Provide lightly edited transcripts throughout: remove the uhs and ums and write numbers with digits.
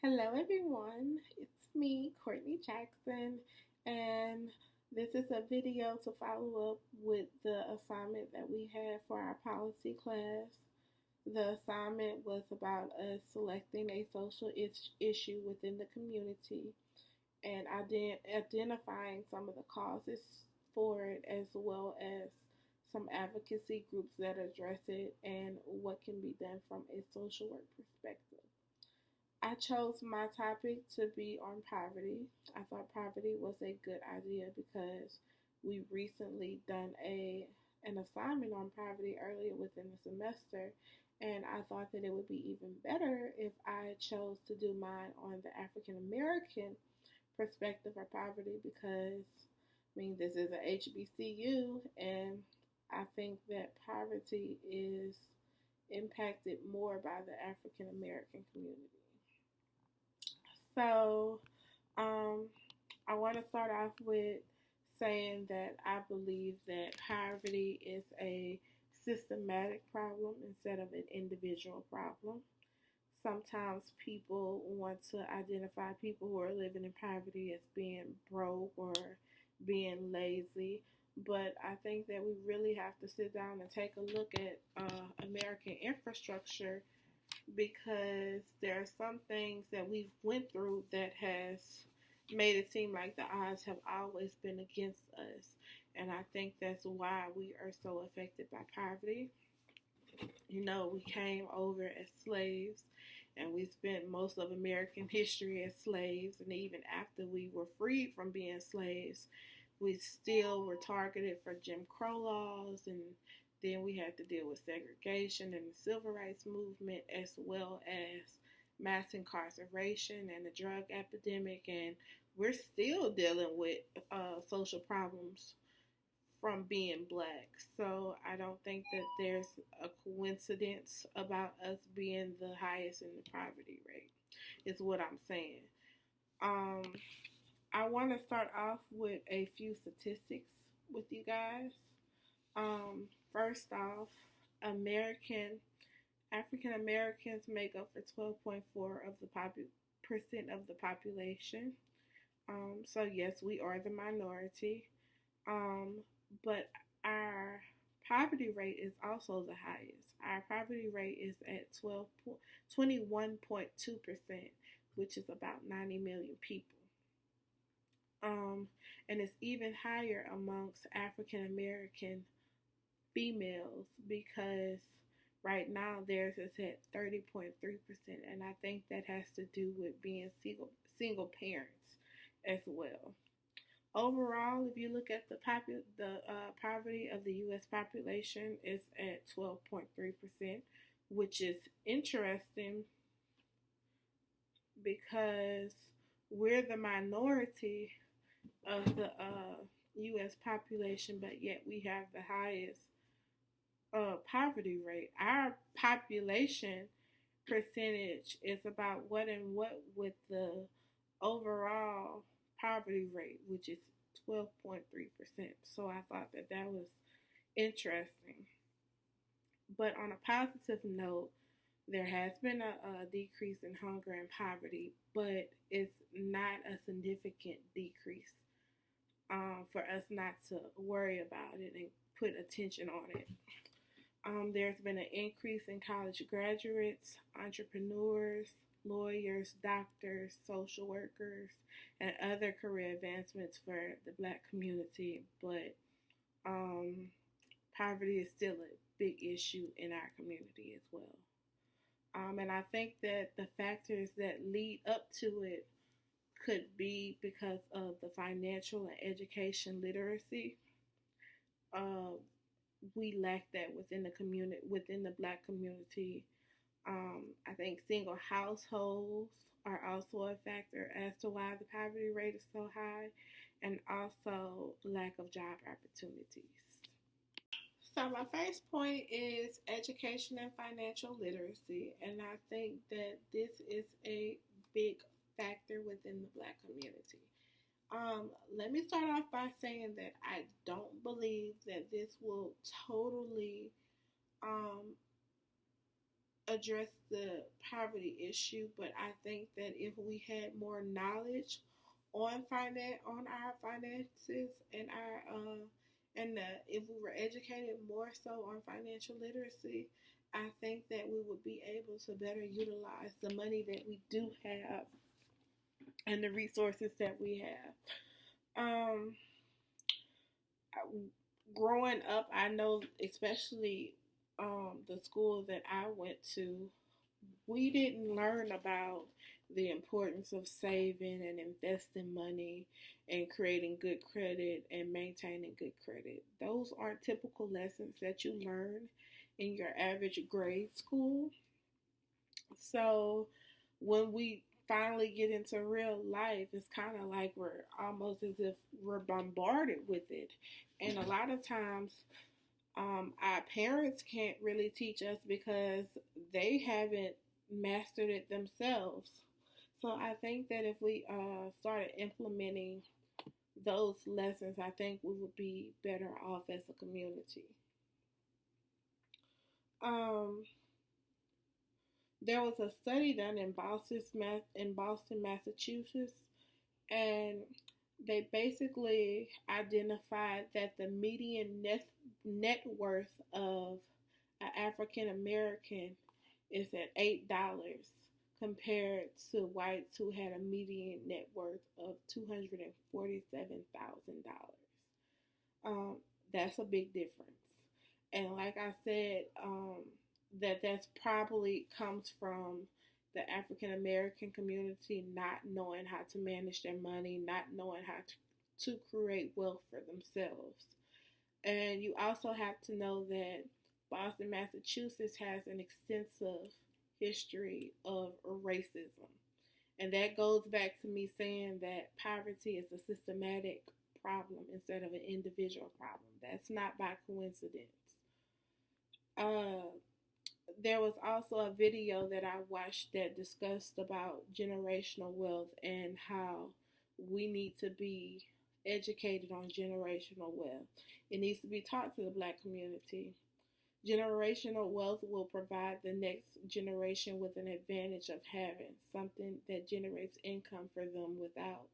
Hello, everyone. It's me, Courtney Jackson, and this is a video to follow up with the assignment that we had for our policy class. The assignment was about us selecting a social issue within the community and identifying some of the causes for it, as well as some advocacy groups that address it and what can be done from a social work perspective. I chose my topic to be on poverty. I thought poverty was a good idea because we recently done a an assignment on poverty earlier within the semester, and I thought that it would be even better if I chose to do mine on the African American perspective of poverty because this is a HBCU, and I think that poverty is impacted more by the African American community. So, um, I want to start off with saying that I believe that poverty is a systematic problem instead of an individual problem. Sometimes people want to identify people who are living in poverty as being broke or being lazy, but I think that we really have to sit down and take a look at American infrastructure because there are some things that we've went through that has made it seem like the odds have always been against us. And I think that's why we are so affected by poverty. We came over as slaves and we spent most of American history as slaves. And even after we were freed from being slaves, we still were targeted for Jim Crow laws, and then we had to deal with segregation and the civil rights movement, as well as mass incarceration and the drug epidemic. And we're still dealing with social problems from being black. So I don't think that there's a coincidence about us being the highest in the poverty rate, is what I'm saying. Um, I want to start off with a few statistics with you guys. First off, American African Americans make up for 12.4 of the percent of the population. So yes, we are the minority. Um, but our poverty rate is also the highest. Our poverty rate is at 21.2%, which is about 90 million people. And it's even higher amongst African American females because right now theirs is at 30.3%, and I think that has to do with being single parents as well. Overall, if you look at the poverty of the U.S. population, it's at 12.3%, which is interesting because we're the minority of the U.S. population, but yet we have the highest poverty rate. Our population percentage is about what and what with the overall poverty rate, which is 12.3%. So I thought that that was interesting. But on a positive note, there has been a decrease in hunger and poverty, but it's not a significant decrease for us not to worry about it and put attention on it. There's been an increase in college graduates, entrepreneurs, lawyers, doctors, social workers, and other career advancements for the black community, but poverty is still a big issue in our community as well. And I think that the factors that lead up to it could be because of the financial and education literacy. Uh, we lack that within the community, within the black community. I think single households are also a factor as to why the poverty rate is so high, and also lack of job opportunities. So my first point is education and financial literacy, and I think that this is a big factor within the black community. Let me start off by saying that I don't believe that this will totally address the poverty issue, but I think that if we had more knowledge on our finances and our if we were educated more so on financial literacy, I think that we would be able to better utilize the money that we do have and the resources that we have. Growing up, I know, especially the school that I went to, we didn't learn about the importance of saving and investing money and creating good credit and maintaining good credit. Those aren't typical lessons that you learn in your average grade school. So when we finally get into real life, it's kind of like we're almost as if we're bombarded with it. And a lot of times, our parents can't really teach us because they haven't mastered it themselves. So I think that if we started implementing those lessons, I think we would be better off as a community. Um, there was a study done in Boston, Massachusetts, and they basically identified that the median net worth of an African American is at $8 compared to whites who had a median net worth of $247,000. Um, that's a big difference. And like I said, that's probably comes from the African American community not knowing how to manage their money, not knowing how to create wealth for themselves. And you also have to know that Boston, Massachusetts has an extensive history of racism. And that goes back to me saying that poverty is a systematic problem instead of an individual problem. That's not by coincidence. Uh, there was also a video that I watched that discussed about generational wealth and how we need to be educated on generational wealth. It needs to be taught to the black community. Generational wealth will provide the next generation with an advantage of having something that generates income for them without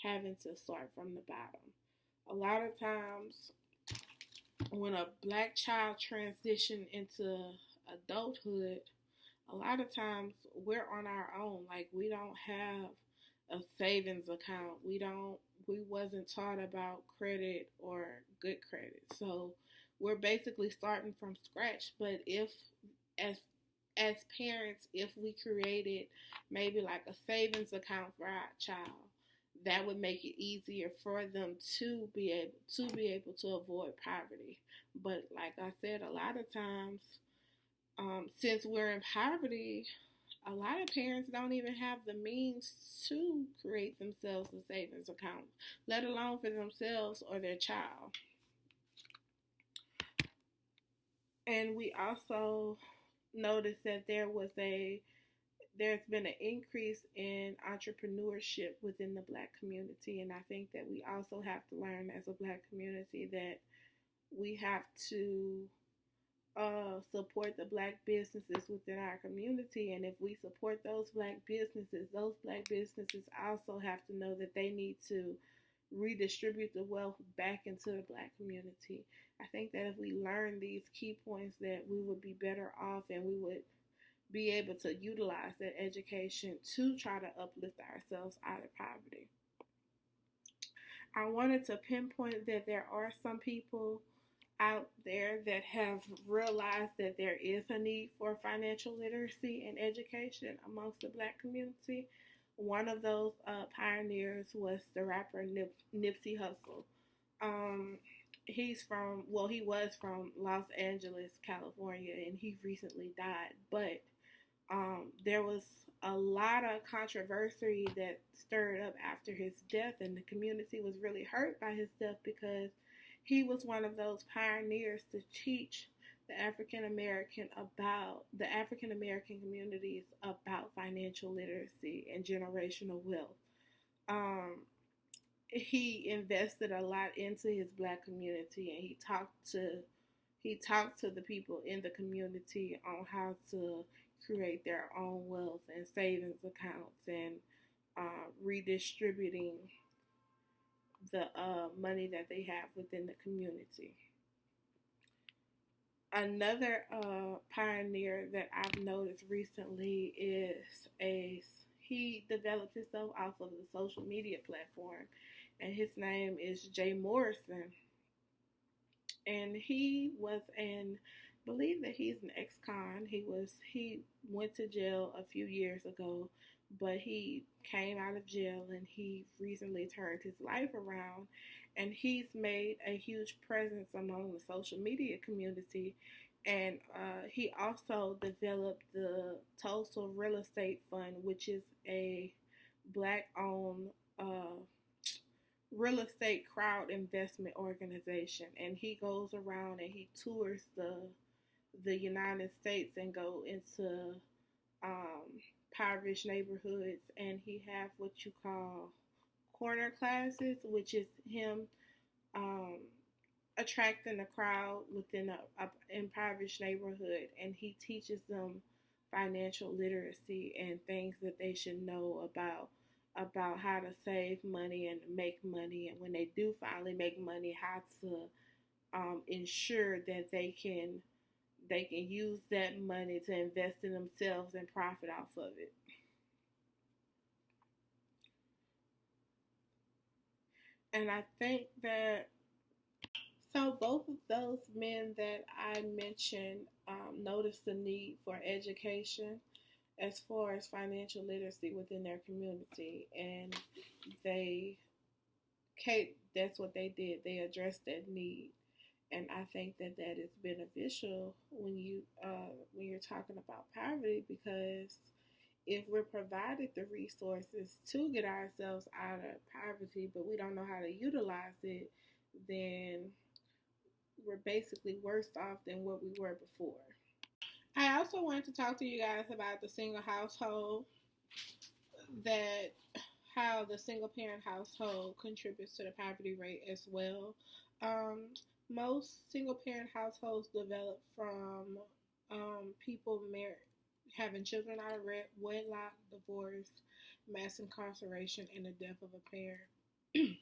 having to start from the bottom. A lot of times, when a black child transitions into adulthood, a lot of times we're on our own. Like, we don't have a savings account. We wasn't taught about credit or good credit. So we're basically starting from scratch. But if as as parents, if we created maybe like a savings account for our child, that would make it easier for them to be able to avoid poverty. But like I said, a lot of times, since we're in poverty, a lot of parents don't even have the means to create themselves a savings account, let alone for themselves or their child. And we also noticed that there's been an increase in entrepreneurship within the black community, and I think that we also have to learn as a black community that we have to support the black businesses within our community. And if we support those black businesses also have to know that they need to redistribute the wealth back into the black community. I think that if we learn these key points, that we would be better off and we would be able to utilize that education to try to uplift ourselves out of poverty. I wanted to pinpoint that there are some people out there that have realized that there is a need for financial literacy and education amongst the black community. One of those pioneers was the rapper Nipsey Hussle. Um, he was from Los Angeles, California, and he recently died. But there was a lot of controversy that stirred up after his death, and the community was really hurt by his death because he was one of those pioneers to teach the African American communities about financial literacy and generational wealth. Um, he invested a lot into his black community, and he talked to the people in the community on how to create their own wealth and savings accounts and redistributing the money that they have within the community. Another pioneer that I've noticed recently is he developed himself off of the social media platform, and his name is Jay Morrison. And he was an believe that he's an ex-con. He went to jail a few years ago, but he came out of jail and he recently turned his life around, and he's made a huge presence among the social media community. And he also developed the Tulsa Real Estate Fund, which is a black-owned real estate crowd investment organization. And he goes around and he tours the United States and go into impoverished neighborhoods, and he have what you call corner classes, which is him um, attracting a crowd within a impoverished neighborhood, and he teaches them financial literacy and things that they should know about how to save money and make money, and when they do finally make money, how to ensure that they can use that money to invest in themselves and profit off of it. And I think that so both of those men that I mentioned noticed the need for education as far as financial literacy within their community, and they that's what they did. They addressed that need, and I think that that is beneficial when you're talking about poverty, because if we're provided the resources to get ourselves out of poverty, but we don't know how to utilize it, then we're basically worse off than what we were before. I also wanted to talk to you guys about the single household, that how the single parent household contributes to the poverty rate as well. Um, Most single parent households develop from people having children out of wedlock, divorce, mass incarceration, and the death of a parent.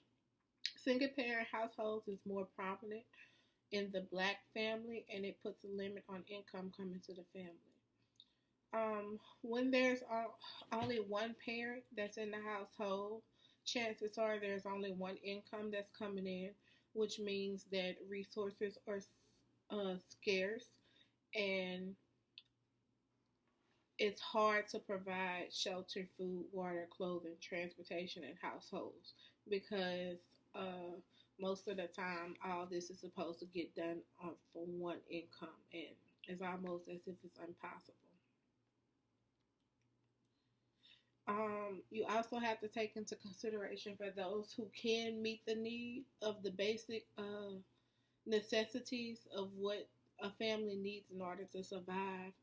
Single parent households is more prominent in the black family, and it puts a limit on income coming to the family. When there's only one parent that's in the household, chances are there's only one income that's coming in, which means that resources are scarce, and it's hard to provide shelter, food, water, clothing, transportation, and households, because uh, most of the time all this is supposed to get done for one income, and it's almost as if it's impossible. You also have to take into consideration for those who can meet the need of the basic necessities of what a family needs in order to survive.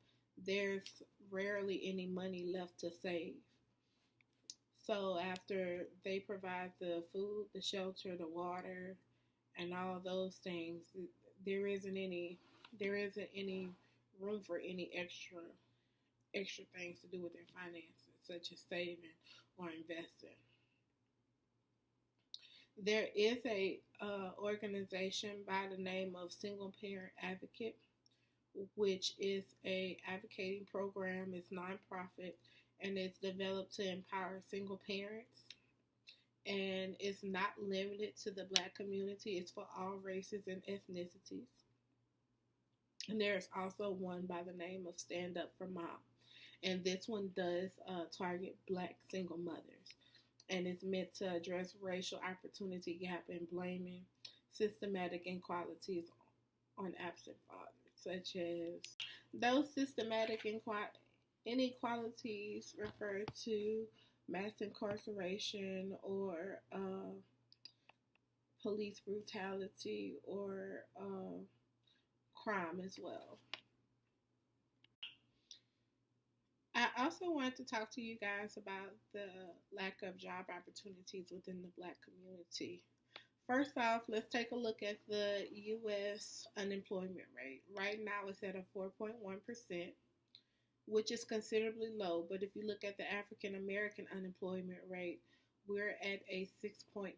There's rarely any money left to save. So after they provide the food, the shelter, the water, and all those things, there isn't any there isn't any room for any extra things to do with their finances, such as saving or investing. There is a organization by the name of Single Parent Advocate, which is a advocating program. It's nonprofit, and it's developed to empower single parents. And it's not limited to the black community. It's for all races and ethnicities. And there's also one by the name of Stand Up for Mom. And this one does target black single mothers. And it's meant to address racial opportunity gap and blaming systematic inequalities on absent fathers, such as those systematic inequalities refer to mass incarceration or police brutality or crime as well. I also want to talk to you guys about the lack of job opportunities within the black community. First off, let's take a look at the U.S. unemployment rate. Right now it's at a 4.1%. which is considerably low. But if you look at the African American unemployment rate, we're at a 6.9%.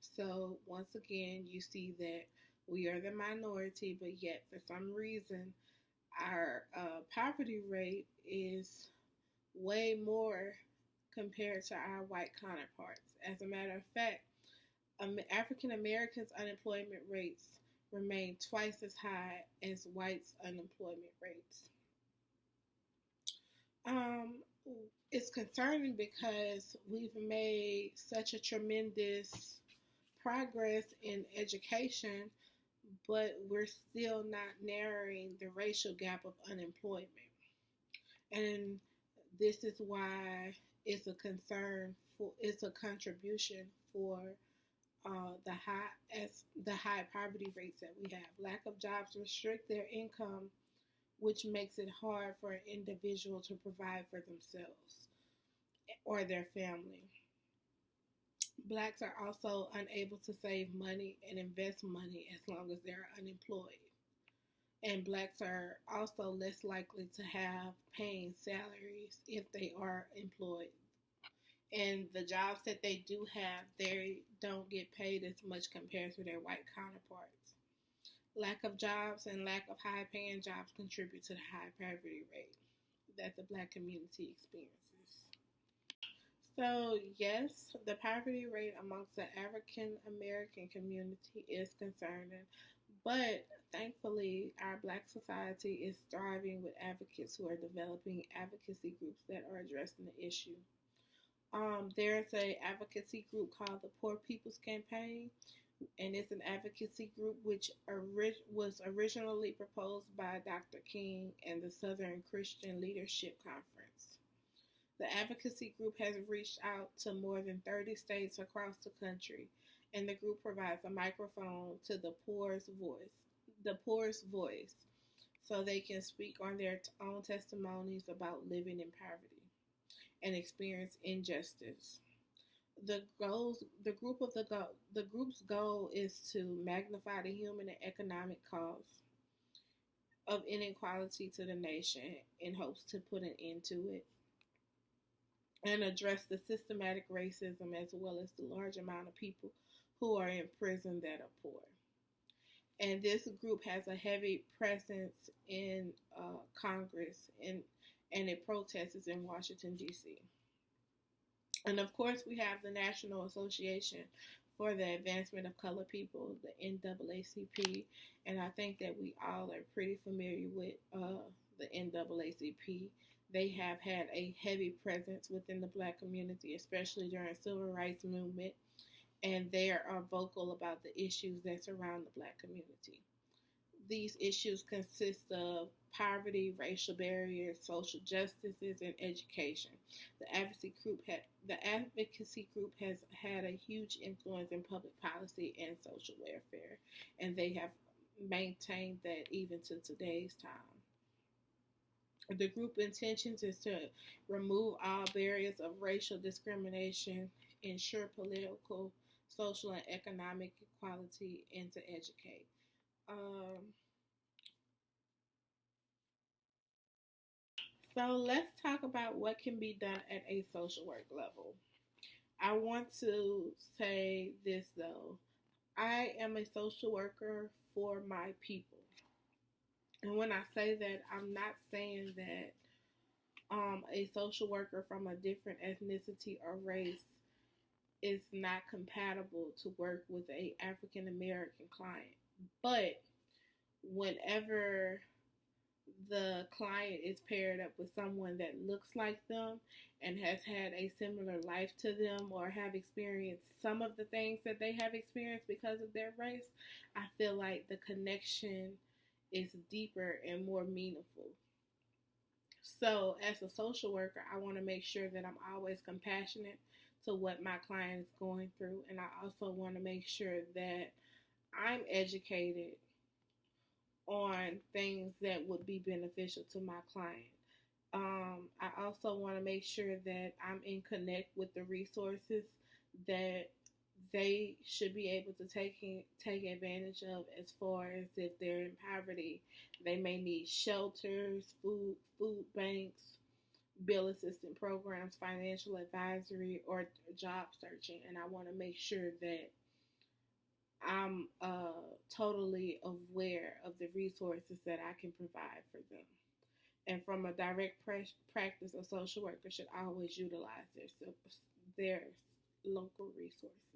So once again, you see that we are the minority, but yet for some reason, our poverty rate is way more compared to our white counterparts. As a matter of fact, African Americans' unemployment rates remain twice as high as whites' unemployment rates. Um, it's concerning because we've made such a tremendous progress in education, but we're still not narrowing the racial gap of unemployment. And this is why it's a concern for it's a contribution for the high poverty rates that we have. Lack of jobs restrict their income, which makes it hard for an individual to provide for themselves or their family. Blacks are also unable to save money and invest money as long as they're unemployed. And blacks are also less likely to have paying salaries if they are employed. And the jobs that they do have, they don't get paid as much compared to their white counterparts. Lack of jobs and lack of high paying jobs contribute to the high poverty rate that the black community experiences. So, yes, the poverty rate amongst the African American community is concerning, but thankfully, our black society is thriving with advocates who are developing advocacy groups that are addressing the issue. There's a advocacy group called the Poor People's Campaign, and it's an advocacy group which was originally proposed by Dr. King and the Southern Christian Leadership Conference. The advocacy group has reached out to more than 30 states across the country, and the group provides a microphone to the poorest voice, so they can speak on their own testimonies about living in poverty and experience injustice. The group's goal is to magnify the human and economic cause of inequality to the nation in hopes to put an end to it and address the systematic racism as well as the large amount of people who are in prison that are poor. And this group has a heavy presence in Congress, and it protests in Washington, D.C. And of course, we have the National Association for the Advancement of Colored People, the NAACP, and I think that we all are pretty familiar with the NAACP. They have had a heavy presence within the black community, especially during the civil rights movement, and they are vocal about the issues that surround the black community. These issues consist of poverty, racial barriers, social justices, and education. The advocacy group has had a huge influence in public policy and social welfare, and they have maintained that even to today's time. The group intentions is to remove all barriers of racial discrimination, ensure political, social, and economic equality, and to educate. Um, so let's talk about what can be done at a social work level. I want to say this though. I am a social worker for my people. And when I say that, I'm not saying that a social worker from a different ethnicity or race is not compatible to work with a African American client. But whenever the client is paired up with someone that looks like them and has had a similar life to them or have experienced some of the things that they have experienced because of their race, I feel like the connection is deeper and more meaningful. So, as a social worker, I want to make sure that I'm always compassionate to what my client is going through, and I also want to make sure that I'm educated on things that would be beneficial to my client. I also want to make sure that I'm in connect with the resources that they should be able to take advantage of, as far as if they're in poverty. They may need shelters, food banks, bill assistance programs, financial advisory, or job searching. And I want to make sure that I'm totally aware of the resources that I can provide for them. And from a direct practice, a social worker should always utilize their local resources.